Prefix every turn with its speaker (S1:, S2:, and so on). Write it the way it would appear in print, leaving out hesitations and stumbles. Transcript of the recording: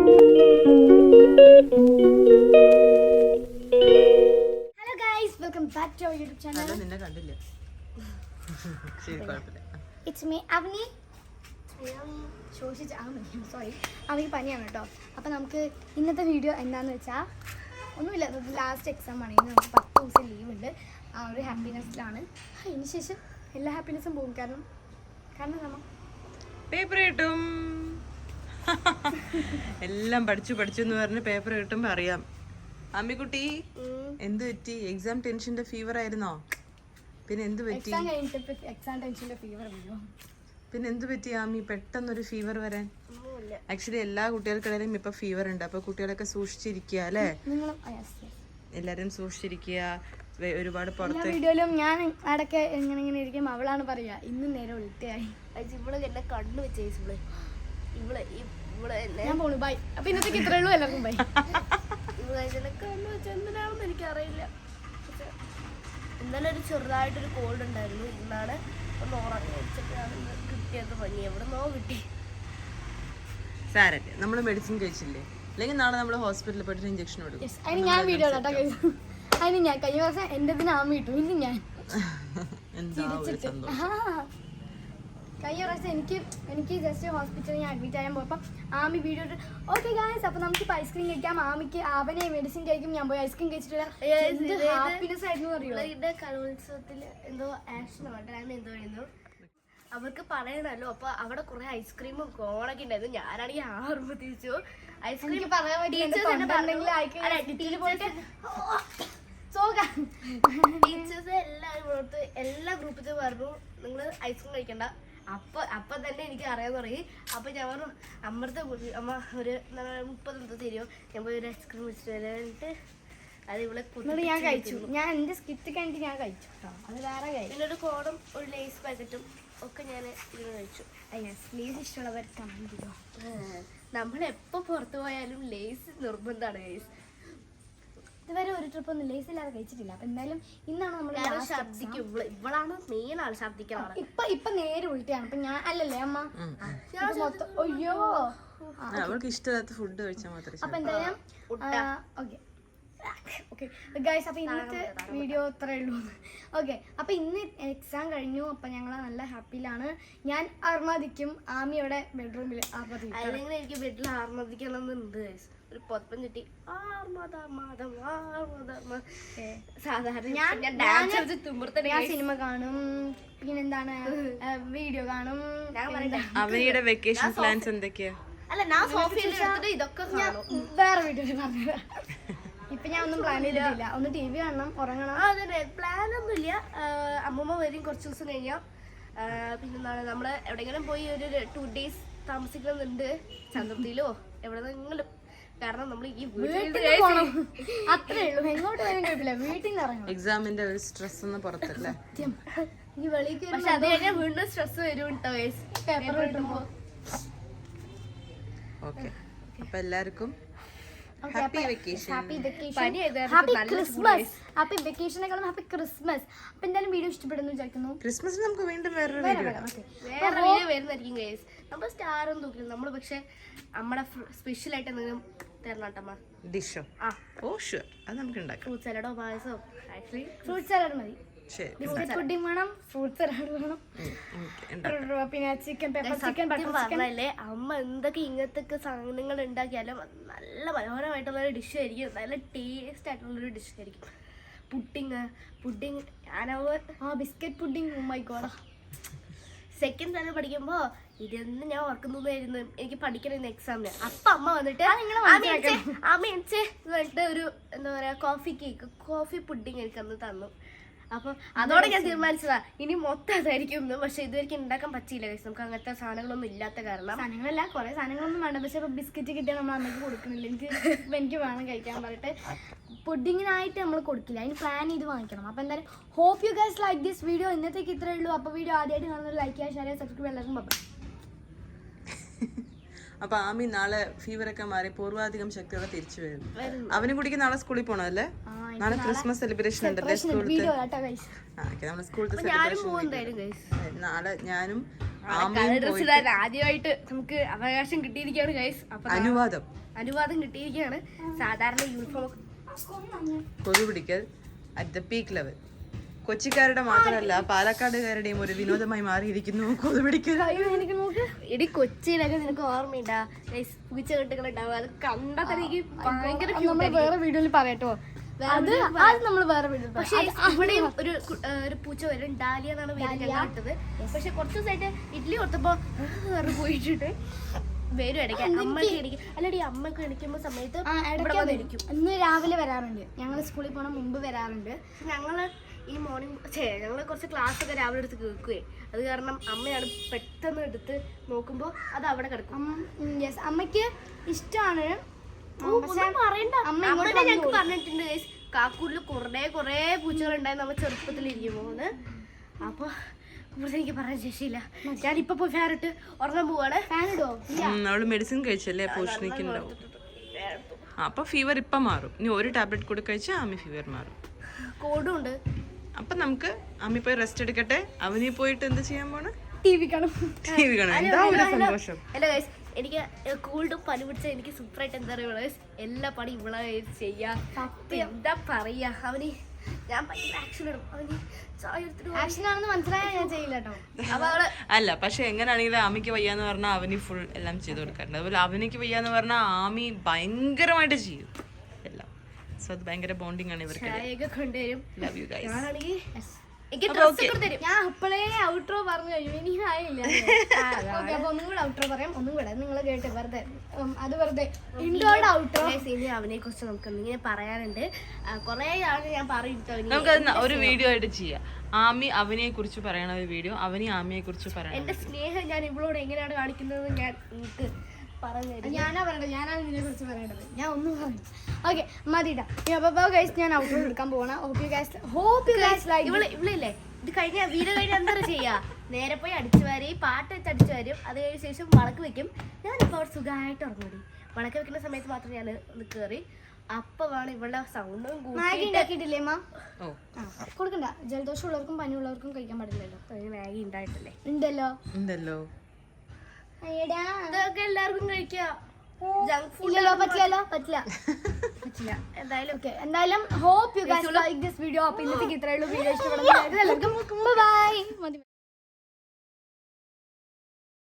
S1: Hello guys, welcome back to our YouTube channel.
S2: നിന്നെ കണ്ടില്ല. ശരി, കുഴപ്പമില്ല.
S1: It's me Avani. സോറി, അവനിക്ക് പനിയാണ് കേട്ടോ. അപ്പം നമുക്ക് ഇന്നത്തെ വീഡിയോ എന്താണെന്ന് വെച്ചാൽ ഒന്നുമില്ല, ലാസ്റ്റ് എക്സാം ആണ്. ഇന്ന് നമുക്ക് 10 ദിവസം ലീവ് ഉണ്ട്. ആ ഒരു ഹാപ്പിനെസ്സിലാണ്. അതിന് ശേഷം എല്ലാ ഹാപ്പിനെസ്സും പോകും. കാരണം നമ്മൾ
S2: പേപ്പർ കിട്ടും. എല്ലാം പഠിച്ചു എന്ന് പറഞ്ഞ് പേപ്പർ കിട്ടുമ്പോ അറിയാം. അമ്മിക്കുട്ടി, എന്ത് പറ്റി? എക്സാം ടെൻഷന്റെ ഫീവർ ആയിരുന്നോ? പിന്നെ എന്ത് പറ്റി?
S1: എക്സാം ടെൻഷന്റെ ഫീവർ വരുമോ?
S2: പിന്നെ എന്ത് പറ്റി ആമി പെട്ടെന്നൊരു ഫീവർ വരാൻ? ആക്ച്വലി എല്ലാ കുട്ടികൾക്കിടയിലും ഇപ്പൊ ഫീവർ ഉണ്ട്. അപ്പൊ കുട്ടികളൊക്കെ സൂക്ഷിച്ചിരിക്കുക അല്ലേ? എല്ലാരും സൂക്ഷിച്ചിരിക്കുക. ഒരുപാട് പുറത്ത്
S1: വീഡിയോയിലും ഞാൻ അടക്കെ ഇങ്ങനെ ഇരിക്കും. അവളാണ് പറയാ ഇന്ന് നേരെ ഉൾട്ടയായി.
S3: ഇവള് എന്നെ കണ്ണു വെച്ചേസ്
S1: ഞാൻ പോണു. ബൈ. അപ്പൊ ഇന്നത്തേക്ക് ഇത്രേ ഉള്ളൂ. എല്ലാവർക്കും ബൈ.
S3: ഇവളെ കണ്ണു വെച്ച എന്തിനാണെന്ന് എനിക്കറിയില്ല. ഇന്നലെ ഒരു ചെറുതായിട്ടൊരു കോൾഡ് ഉണ്ടായിരുന്നു. ഇന്നാണ് ഒന്ന് ഉറങ്ങി വെച്ചിട്ടാണ് കിട്ടിയത് പനി. എവിടെ നിന്നോ കിട്ടി.
S2: സാരല്ലേ, നമ്മള് മെഡിസിൻ കഴിച്ചില്ലേ? അല്ലെങ്കിൽ നാളെ നമ്മള് ഹോസ്പിറ്റലിൽ പോയിട്ട് ഇഞ്ചക്ഷൻ കൊടുക്കും.
S1: അതിന് ഞാൻ വീഡിയോ കേട്ടോ. അതിന് ഞാൻ കഴിഞ്ഞ വർഷം എന്റെ ആമ ഇട്ടു. ഇന്ന് ഞാൻ
S2: എന്താ ഒരു സന്തോഷം.
S1: കഴിഞ്ഞ പ്രാവശ്യം എനിക്ക് ജസ്റ്റ് ഹോസ്പിറ്റലിൽ ഞാൻ അഡ്മിറ്റ് ആയാൻ പോയപ്പോൾ ആമി വീഡിയോ ഇട്ട് ഓക്കെ ഗായ്സ് അപ്പോൾ നമുക്ക് ഐസ്ക്രീം കഴിക്കാം. ആമിക്ക് അവനെ മെഡിസിൻ കഴിക്കും. ഞാൻ പോയി ഐസ്ക്രീം കഴിച്ചിട്ട് ഹാപ്പിനെസ് ആയിരുന്നു അറിയുമോ.
S3: ഇതിന്റെ കലോത്സവത്തിൽ എന്തോ ആക്ഷനോ ഡാൻ എന്തോ ആയിരുന്നു. അവർക്ക് പറയണല്ലോ. അപ്പൊ അവിടെ കുറെ ഐസ്ക്രീമും കോണൊക്കെ ഉണ്ടായിരുന്നു. ഞാനാണെങ്കിൽ ആർമ്മ തിരിച്ചു ഐസ്ക്രീം
S1: പറയാൻ
S3: ടീച്ചേഴ്സ് എല്ലാവരും എല്ലാ ഗ്രൂപ്പിലും പറഞ്ഞു നിങ്ങൾ ഐസ്ക്രീം കഴിക്കണ്ട. അപ്പൊ തന്നെ എനിക്ക് അറിയാൻ തുടങ്ങി. അപ്പൊ ഞാൻ പറഞ്ഞു അമ്മത്തെ അമ്മ ഒരു 30 തരുമോ? ഞാൻ പോയി ഒരു ഐസ്ക്രീം വെച്ചിട്ട് വരാനിട്ട് അത് ഇവിടെ
S1: ഞാൻ കഴിച്ചു. ഞാൻ എന്റെ സ്കിറ്റ് കഴിഞ്ഞിട്ട് ഞാൻ കഴിച്ചു കേട്ടോ. അത് വേറെ കഴിച്ചു.
S3: പിന്നെ ഒരു കോണും ഒരു ലേസ് പാക്കറ്റും ഒക്കെ ഞാൻ ഇരുന്ന് കഴിച്ചു.
S1: ലേസ് ഇഷ്ടമുള്ളവർ കമന്റ് ചെയ്തോ.
S3: നമ്മളെപ്പോ പുറത്തു പോയാലും ലേസ് നിർബന്ധമാണ് ഗൈസ്.
S1: ഇതുവരെ ഒരു ട്രിപ്പ് ഒന്നും ലേസ് ഇല്ലാതെ കഴിച്ചിട്ടില്ല. അപ്പൊ എന്തായാലും ഇന്നാണ് നമ്മൾ
S3: ഛർദിക്കും. ഇവളാണ് മെയിൻ ആള് ഛർദിക്കാണ്.
S1: ഇപ്പൊ നേരെ ഉൾട്ടയാണ്. അപ്പൊ ഞാൻ അല്ലല്ലേ അമ്മ മൊത്തം അയ്യോ
S2: അവൾക്ക് ഇഷ്ടമില്ലാത്ത ഫുഡ് കഴിച്ചാൽ മാത്രമേ.
S1: അപ്പൊ എന്തായാലും ഓക്കെ ഗൈസ്, അപ്പൊ ഇന്നത്തെ വീഡിയോ ഇത്രേ ഉള്ളൂ. ഓക്കെ, അപ്പൊ ഇന്ന് എക്സാം കഴിഞ്ഞു. അപ്പൊ ഞങ്ങൾ നല്ല ഹാപ്പിയിലാണ്. ഞാൻ ആർമാദിക്കും. ആമിയുടെ ബെഡ്റൂമിൽ ആർമാദിക്കും.
S3: അല്ലെങ്കിൽ എനിക്ക് ബെഡിൽ ആർമാദിക്കണമെന്നുണ്ട് ഗൈസ്. ഒരു പൊതപ്പം ചുറ്റി സാധാരണ ഞാൻ
S1: സിനിമ കാണും. പിന്നെന്താണ് വീഡിയോ കാണും.
S2: അവയുടെ വെക്കേഷൻ പ്ലാൻസ് എന്തൊക്കെയാ?
S3: അല്ല, ഞാൻ സോഫയിൽ ഇതൊക്കെ
S1: വേറെ വീഡിയോയിൽ പറഞ്ഞത്. ഇപ്പൊ ഞാൻ ഒന്നും പ്ലാൻ ചെയ്തിട്ടില്ല. ഒന്ന് ടി വി കാണണം, ഉറങ്ങണം.
S3: അതെ, പ്ലാൻ ഒന്നുമില്ല. അമ്മൂമ്മ വരും കുറച്ച് ദിവസം കഴിഞ്ഞാൽ. പിന്നെന്താണ് നമ്മള് എവിടെയെങ്കിലും പോയി ഒരു 2 days താമസിക്കുന്നുണ്ട്. ചന്ദ്രത്തിലോ എവിടെന്നെങ്കിലും. കാരണം നമ്മൾ ഈ
S1: അത്രേ ഉള്ളൂ. എങ്ങോട്ട് വരാൻ കഴിയില്ല. വീട്ടിൽ നിന്ന് ഇറങ്ങണം.
S2: എക്സാമിന്റെ ഒരു സ്ട്രെസ് ഒന്ന് പുറത്തല്ലേ.
S1: ഈ വെളിക്ക്
S3: പക്ഷെ അത് കഴിഞ്ഞാൽ വീണ്ടും സ്ട്രെസ് വരും കേട്ടോ
S1: പേപ്പർ കിട്ടുമ്പോ.
S2: ഓക്കെ, അപ്പൊ എല്ലാവർക്കും happy vacation.
S1: Happy Christmas. Happy വെക്കേഷനേക്കാളും ഹാപ്പി ക്രിസ്മസ്. അപ്പൊ എന്തായാലും വീഡിയോ ഇഷ്ടപ്പെടുന്നു വിചാരിക്കുന്നു.
S2: ക്രിസ്മസിന് നമുക്ക് വീണ്ടും വേറൊരു വീഡിയോ
S3: വരുന്നതായിരിക്കും ഗൈസ്. നമ്മൾ സ്റ്റാറും തൂക്കില്ല നമ്മൾ. പക്ഷെ നമ്മുടെ സ്പെഷ്യൽ ആയിട്ട് എന്തെങ്കിലും തരണം.
S2: ഡിഷോ? ഓ ഷുവർ, അത് നമുക്ക് ഉണ്ടാക്കാം.
S3: ഫ്രൂട്ട് സലാഡോ പായസോ. ആക്ച്വലി
S1: ഫ്രൂട്ട് സലാഡ് മതി.
S2: ശരി,
S1: ബിസ്ക്കറ്റ് പുഡിംഗ് വേണം, ഫ്രൂട്ട് സലാഡ് വേണം, പിന്നെ ചിക്കൻ പെപ്പർ ചിക്കൻ
S3: പറഞ്ഞല്ലേ. അമ്മ എന്തൊക്കെ ഇങ്ങനത്തെ സാധനങ്ങൾ ഉണ്ടാക്കിയാലും നല്ല മനോഹരമായിട്ടുള്ളൊരു ഡിഷ് ആയിരിക്കും. നല്ല ടേസ്റ്റ് ആയിട്ടുള്ളൊരു ഡിഷ് ആയിരിക്കും. Pudding
S1: biscuit pudding. Oh my god.
S3: Second standard പഠിക്കുമ്പോ ഇതെന്ന് ഞാൻ ഓർക്കുന്നുണ്ടായിരുന്നു. എനിക്ക് പഠിക്കണമെന്ന് എക്സാമിന്. അപ്പൊ അമ്മ വന്നിട്ട് അമ്മ എന്നിട്ട് ഒരു എന്താ പറയാ കോഫി പുഡിങ് എനിക്ക് അന്ന് തന്നു. അപ്പൊ അതോടെ ഞാൻ തീരുമാനിച്ചതാ ഇനി മൊത്തം അതായിരിക്കും. പക്ഷെ ഇതുവരെയ്ക്ക് ഉണ്ടാക്കാൻ പറ്റിയില്ല. നമുക്ക് അങ്ങനത്തെ സാധനങ്ങളൊന്നും ഇല്ലാത്ത കാരണം.
S1: സാധനങ്ങളല്ല, കുറെ സാധനങ്ങളൊന്നും വേണ്ട. പക്ഷെ ഇപ്പൊ ബിസ്ക്കറ്റ് കിട്ടിയാൽ നമ്മൾ അമ്മയ്ക്ക് കൊടുക്കണില്ല. എനിക്ക് വേണം കഴിക്കാൻ പറഞ്ഞിട്ട് പുഡിങ്ങിനായിട്ട് നമ്മൾ കൊടുക്കില്ല. അതിന് പ്ലാൻ ചെയ്ത് വാങ്ങിക്കണം. അപ്പൊ എന്തായാലും hope you guys like this video. ഇന്നത്തേക്ക് ഇത്രേ ഉള്ളൂ. അപ്പൊ വീഡിയോ ആദ്യമായിട്ട് കാണുന്നത് ലൈക്ക് ചെയ്യുക, ഷെയർ ചെയ്യുക, സബ്സ്ക്രൈബ്. എല്ലാവർക്കും ബൈ.
S2: അപ്പൊ ആമി നാളെ ഫീവർ ഒക്കെ മാറി പൂർവാധികം ശക്തിയോടെ തിരിച്ചു വരും. അവനും കൂടിക്ക് നാളെ സ്കൂളിൽ പോണല്ലേ? നാളെ ക്രിസ്മസ് സെലിബ്രേഷൻ ഉണ്ടല്ലേ സ്കൂളിൽ? നാളെ ഞാനും ആമയും
S3: ഡ്രസ് ഇടാൻ ആദ്യമായിട്ട് നമുക്ക് അവകാശം കിട്ടിയിരിക്കുകയാണ് ഗൈസ്. അപ്പൊ അനുവാദം കിട്ടിയിരിക്കുകയാണ്. സാധാരണ യൂണിഫോം
S2: കൊതു പിടിക്കൽ അറ്റ് ദ പീക്ക് ലെവൽ. കൊച്ചിക്കാരുടെ മാത്രമല്ല പാലക്കാടുകാരുടെയും ഒരു വിനോദമായി മാറിയിരിക്കുന്നു കൊതു പിടിക്കൽ.
S3: എടി കൊച്ചിയിലൊക്കെ നിനക്ക് ഓർമ്മയുണ്ടാ ഗൈസ് പൂച്ച കെട്ടുകളുണ്ടാവും. അത് കണ്ടാ തന്നെ എനിക്ക് ഭയങ്കര
S1: നമ്മൾ വേറെ വീഡിയോയിൽ പറയാട്ടോ. അത് നമ്മൾ വേറെ വീഡിയോ.
S3: പക്ഷെ ഇവിടെയും ഒരു പൂച്ച വരും. ഡാലിയ എന്നാണ് പേര് ഞങ്ങൾ ഇട്ടത്. പക്ഷെ കുറച്ച് ദിവസമായിട്ട് ഇഡ്ഡലി കൊടുത്തപ്പോ പോയിട്ടിട്ട് വരും ഇടയ്ക്ക്. അമ്മക്ക് എണിക്കും. അല്ലടി അമ്മക്ക് എണിക്കുമ്പോ സമയത്ത് എണിക്കും.
S1: ഇന്ന് രാവിലെ വരാറുണ്ട്. ഞങ്ങൾ സ്കൂളിൽ പോണ മുമ്പ് വരാറുണ്ട്.
S3: ഞങ്ങള് ഈ മോർണിംഗ് ഞങ്ങള് കുറച്ച് ക്ലാസ് ഒക്കെ രാവിലെ എടുത്ത് കേൾക്കുകയെ. അത് കാരണം അമ്മയാണ് പെട്ടെന്ന് എടുത്ത് നോക്കുമ്പോ അത് അവിടെ കിടക്കും.
S1: അമ്മയ്ക്ക് ഇഷ്ടമാണ്.
S3: അമ്മ ഞങ്ങൾക്ക് പറഞ്ഞിട്ടുണ്ട് കാക്കൂരിൽ കുറെ പൂച്ചകൾ ഉണ്ടായി നമ്മ ചെറുപ്പത്തിൽ ഇരിക്കുമ്പോന്ന്. അപ്പൊ ഇവിടുത്തെ എനിക്ക് പറയാൻ ശേഷിയില്ല. ഞാനിപ്പൊ പോയി ഫാൻ ഇട്ട് ഉറങ്ങാൻ പോവാണ്. ഫാൻ ഇടോ?
S2: അവള് മെഡിസിൻ കഴിച്ചല്ലേ പോഷണിക്കുണ്ടാവും. അപ്പൊ ഫീവർ ഇപ്പൊ മാറും. ഇനി ഒരു ടാബ്ലറ്റ് കൂടി കഴിച്ചാൽ ആമി ഫീവർ മാറും.
S3: കോഡും ഉണ്ട്.
S2: അപ്പൊ നമുക്ക് ആമി പോയി റെസ്റ്റ് എടുക്കട്ടെ. അവനി പോയിട്ട് എന്ത് ചെയ്യാൻ പോണ?
S1: TV കാണും.
S2: എന്താ ഒരു സന്തോഷം.
S3: ഹലോ ഗൈസ്, എനിക്ക് കൂൾഡും പനി പിടിച്ച എനിക്ക് സൂപ്പറായിട്ട് എന്താ പറയുക ഗൈസ്, എല്ലാ പണി ഇവിടെ ചെയ്യാ. എന്താ പറയാ, അവന് ഞാൻ ഭയങ്കര ആക്ഷൻ ഇടും. അവന്
S1: ആക്ഷൻ ആണെന്ന് മനസ്സിലായാൽ ഞാൻ ചെയ്യില്ല കേട്ടോ.
S3: അപ്പൊ അവള്
S2: അല്ല, പക്ഷെ എങ്ങനെയാണെങ്കിലും ആമിക്ക് വയ്യാന്ന് പറഞ്ഞാൽ അവന് ഫുൾ എല്ലാം ചെയ്ത് കൊടുക്കാറുണ്ട്. അതുപോലെ അവനിക്ക് വയ്യാന്ന് പറഞ്ഞാൽ ആമി ഭയങ്കരമായിട്ട് ചെയ്യും എല്ലാം. സോ അത് ഭയങ്കര ബോണ്ടിങ് ആണ് ഇവർക്ക്.
S3: ചായയൊക്കെ കൊണ്ടുവരും.
S2: Love you guys.
S3: ഞാനാണെങ്കിൽ എനിക്ക് ഡ്രസ് ഒക്കെ തരും.
S1: ഞാൻ അപ്പോഴേ ഔട്ട്രോ പറഞ്ഞു കഴിഞ്ഞു. ഇനി ആയില്ല. അപ്പൊ ഒന്നും കൂടെ ഔട്ട്രോ പറയാം. ഒന്നും കൂടെ നിങ്ങൾ കേട്ട് വെറുതെ അത് വെറുതെ ഇൻഡോയുടെ ഔട്ട്രോ.
S3: ഇനി അവനെ കുറിച്ച് നമുക്ക് ഇങ്ങനെ പറയാനുണ്ട്. കുറെ ആള് ഞാൻ പറഞ്ഞിട്ടോ.
S2: നമുക്കത് ഒരു വീഡിയോ ആയിട്ട് ചെയ്യാം. ആമി അവനെ കുറിച്ച് പറയണ ഒരു വീഡിയോ, അവനി ആമിയെ കുറിച്ച് പറയണം.
S3: എന്റെ സ്നേഹം ഞാൻ ഇവളോട് എങ്ങനെയാണ് കാണിക്കുന്നത് ഞാൻ നിങ്ങൾക്ക് പറഞ്ഞു.
S1: ഞാനാണ് ഇതിനെ കുറിച്ച് പറയേണ്ടത്. ഞാൻ ഒന്നും പറഞ്ഞു. ഓക്കെ മതിട്ടാ. ഞാൻ ഔട്ട്ഡോർ എടുക്കാൻ പോകണം. Hope you guys like.
S3: ഇവളില്ലേ ഇത് കഴിഞ്ഞ വീട് കഴിഞ്ഞ എന്താ ചെയ്യാ, നേരെ പോയി അടിച്ചു വാരി പാട്ട് വെച്ച് അടിച്ചു വരും. അത് കഴിഞ്ഞ ശേഷം വളക്ക് വെക്കും. ഞാനിപ്പോ അവിടെ സുഖമായിട്ട് ഉറങ്ങൂടി. വളക്ക് വെക്കുന്ന സമയത്ത് മാത്രം ഞാൻ ഒന്ന് കേറി. അപ്പൊ വേണം ഇവളുടെ സൗണ്ടും
S1: മാഗി ഉണ്ടാക്കിയിട്ടില്ലേ അമ്മ?
S2: ഓ
S1: കൊടുക്കണ്ട. ജലദോഷം ഉള്ളവർക്കും പനിയുള്ളവർക്കും കഴിക്കാൻ പാടില്ലല്ലോ.
S3: മാഗി ഉണ്ടായിട്ടല്ലേ?
S1: ഉണ്ടല്ലോ.
S3: ഇതൊക്കെ എല്ലാവർക്കും കഴിക്കാം. ജങ്ക് ഫുഡ്
S1: പറ്റില്ല. എന്തായാലും hope you guys like this video. അപ്പൊ ഇന്നത്തേക്ക് ഇത്രയുള്ളൂ. വീഡിയോ ഇഷ്ടപ്പെടുന്നത് എല്ലാവർക്കും ബൈ.